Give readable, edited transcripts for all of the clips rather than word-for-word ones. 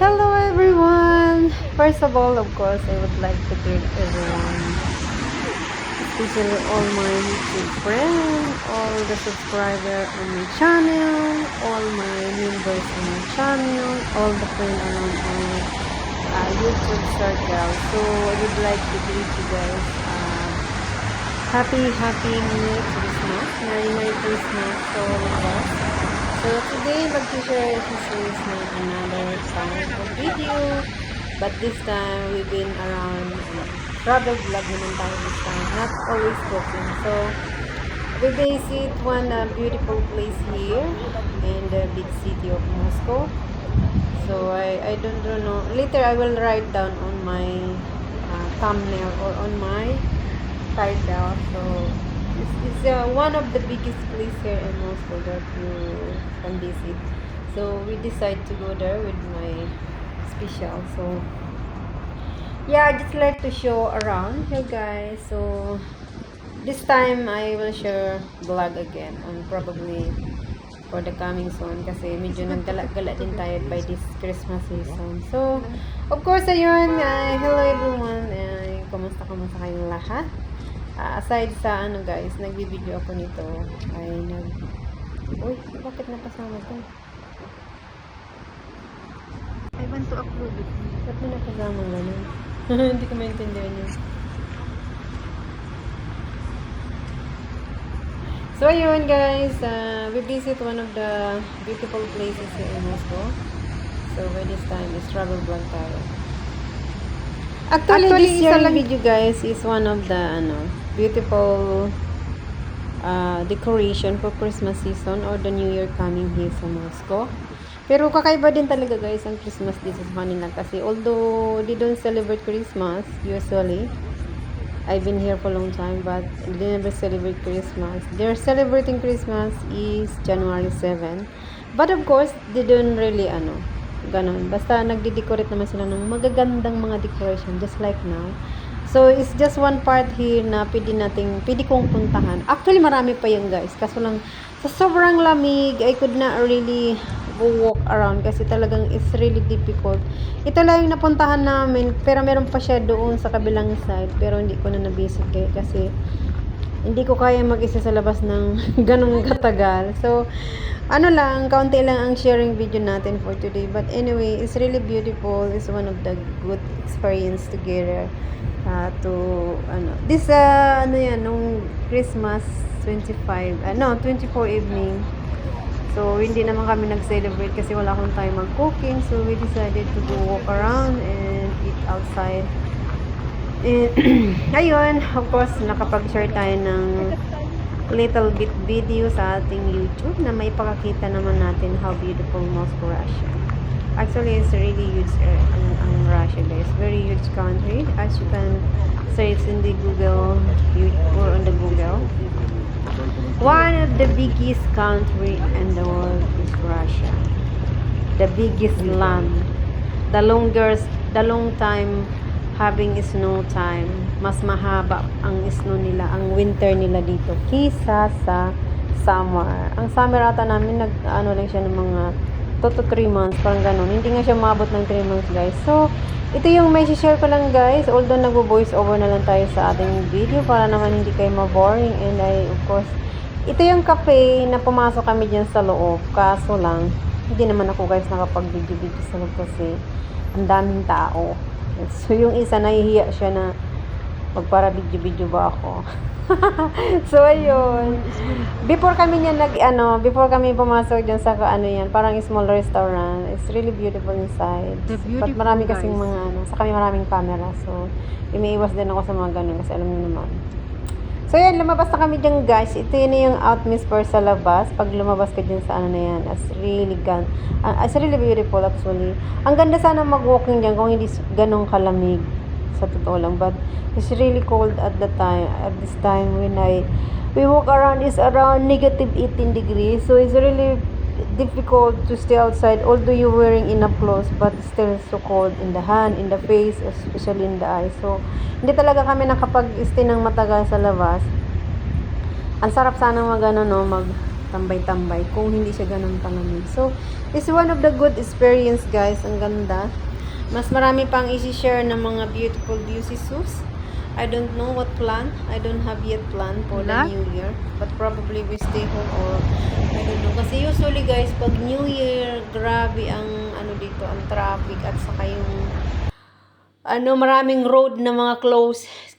Hello everyone! First of all, of course, I would like to greet everyone, especially all my YouTube friends, all the subscribers on my channel, all my members on my channel, all the friends around my YouTube circle. So, I would like to greet you guys. Happy Merry Christmas. Merry Christmas to all of us. So, today, mag-share is na another kind of video. But this time, we've been around travel vlog naman tayo this time. Not always cooking. So, we visit one beautiful place here in the big city of Moscow. So, I don't know. Later, I will write down on my thumbnail or on my title. So, it's one of the biggest place here in Moscow that you can visit. So we decide to go there with my special. So yeah, I just like to show around here, guys. So this time I will share vlog again, and probably for the coming soon kasi medyo naggala-gala din tayo by this Christmas season. So of course, ayun, hello everyone, kumusta kayong lahat? Aside sa guys, nagbibideo ako nito ay uy, bakit napasama to? I want to upload it. Ba't mo napasama ganun? Hindi ko maintindihan yun. So ayun guys, we visit one of the beautiful places here in Moscow. So by this time is travel vlog tayo. Actually this video guys is one of the beautiful decoration for Christmas season or the New Year coming here sa Moscow. Pero kakaiba din talaga guys ang Christmas dito sa Manila kasi although they don't celebrate Christmas usually, I've been here for a long time but they never celebrate Christmas. They're celebrating Christmas is January 7. But of course, they don't really ganon. Basta nagde-decorate naman sila ng magagandang mga decoration just like now. So, it's just one part here na pwede kong puntahan. Actually, marami pa yan guys. Kaso lang, sa sobrang lamig, I could not really walk around kasi talagang it's really difficult. Ito lang yung napuntahan namin, pero meron pa siya doon sa kabilang side. Pero hindi ko na na-visit kasi hindi ko kaya mag-isa sa labas ng ganong katagal. So, kaunti lang ang sharing video natin for today. But anyway, it's really beautiful. It's one of the good experience together. Nung Christmas 24 evening. So, hindi naman kami nag-celebrate kasi wala akong time mag-cooking. So, we decided to go walk around and eat outside. And, ayun, of course, nakapag-share tayo ng little bit video sa ating YouTube na may pakakita naman natin how beautiful Moscow, Russia. Actually, it's really huge ang Russia, guys. Very huge country. As you can search in the Google or on the Google. One of the biggest country in the world is Russia. The biggest land. The long time having snow time. Mas mahaba ang snow nila, ang winter nila dito kisa sa summer. Ang summer ata namin lang siya ng mga 2 to 3 months, parang ganun. Hindi nga siya maabot ng 3 months, guys. So, ito yung may share ko lang, guys. Although nagvo-voice over na lang tayo sa ating video para naman hindi kayo ma-boring. And of course, ito yung cafe na pumasok kami dyan sa loob. Kaso lang, hindi naman ako, guys, nakapag-video sa loob kasi ang daming tao. So, yung isa, nahihiya siya na magpara video ba ako. So, ayun. Before kami pumasok dyan sa parang small restaurant. It's really beautiful inside. But marami kasing mga sa kami maraming camera. So, umiiwas din ako sa mga ganun kasi alam niyo naman. So, yan, lumabas na kami dyan, guys. Ito yun yung atmosphere sa labas. Pag lumabas ka dyan sa yan, it's really beautiful actually. Ang ganda sana mag-walking dyan kung hindi ganun kalamig. Sa totoo lang. But, it's really cold at this time when we walk around is around negative 18 degrees. So, it's really difficult to stay outside although you're wearing enough clothes but still so cold in the hand, in the face, especially in the eyes. So, hindi talaga kami nakapag-stay ng matagal sa labas. Ang sarap sana tambay-tambay kung hindi siya ganun kalamig. So, it's one of the good experience, guys. Ang ganda. Mas marami pang i-share ng mga beautiful beauty sus. I don't know what plan. I don't have yet plan for the New Year. But probably we stay home or I don't know. Kasi usually, guys, pag New Year, grabe ang ano dito, ang traffic at saka yung maraming road na mga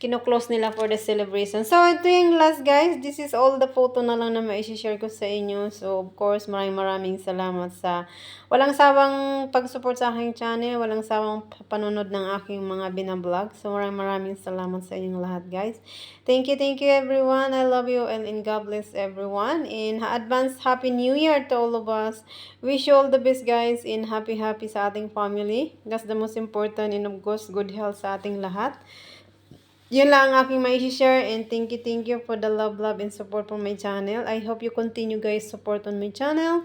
kino-close nila for the celebration. So, ito yung last, guys. This is all the photo na lang na ma-share ko sa inyo. So, of course, maraming salamat sa walang sawang pag-support sa aking channel, walang sawang panonood ng aking mga binablog. So, maraming salamat sa inyong lahat, guys. Thank you everyone. I love you and God bless everyone. In advance, Happy New Year to all of us. Wish you all the best, guys, in happy sa ating family. That's the most important, and of course, good health sa ating lahat. Yun lang ang aking mai-share, and thank you for the love and support for my channel. I hope you continue, guys, support on my channel.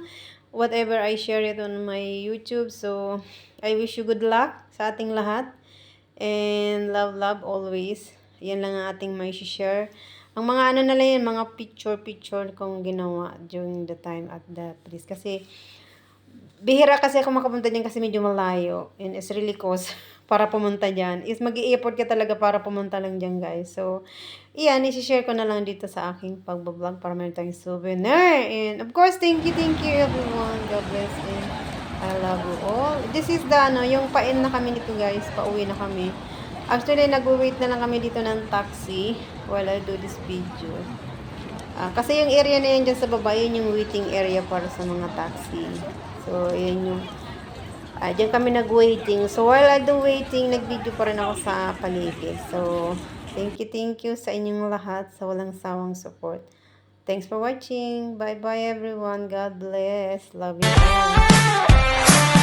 Whatever I share it on my YouTube. So, I wish you good luck sa ating lahat. And love always. Yan lang ang ating mai-share. Ang mga ano na lang yan, mga picture kong ginawa during the time at that place. Kasi, bihira kasi ako makapunta dyan kasi medyo malayo. And it's really cost para pumunta dyan. Is mag-i-effort ka talaga para pumunta lang dyan, guys. So, iyan, i-share ko na lang dito sa aking pagbablog para meron tayong souvenir. And of course, thank you everyone. God bless and I love you all. This is the, yung pain na kami nito, guys. Pauwi na kami. Actually, nag-wait na lang kami dito ng taxi while I do this video. Kasi yung area na yan dyan sa baba, yun yung waiting area para sa mga taxi. So, yun yung diyan kami nag-waiting. So, while I do waiting, nag-video pa rin ako sa paligid. So, thank you sa inyong lahat sa walang sawang support. Thanks for watching. Bye-bye everyone. God bless. Love you all.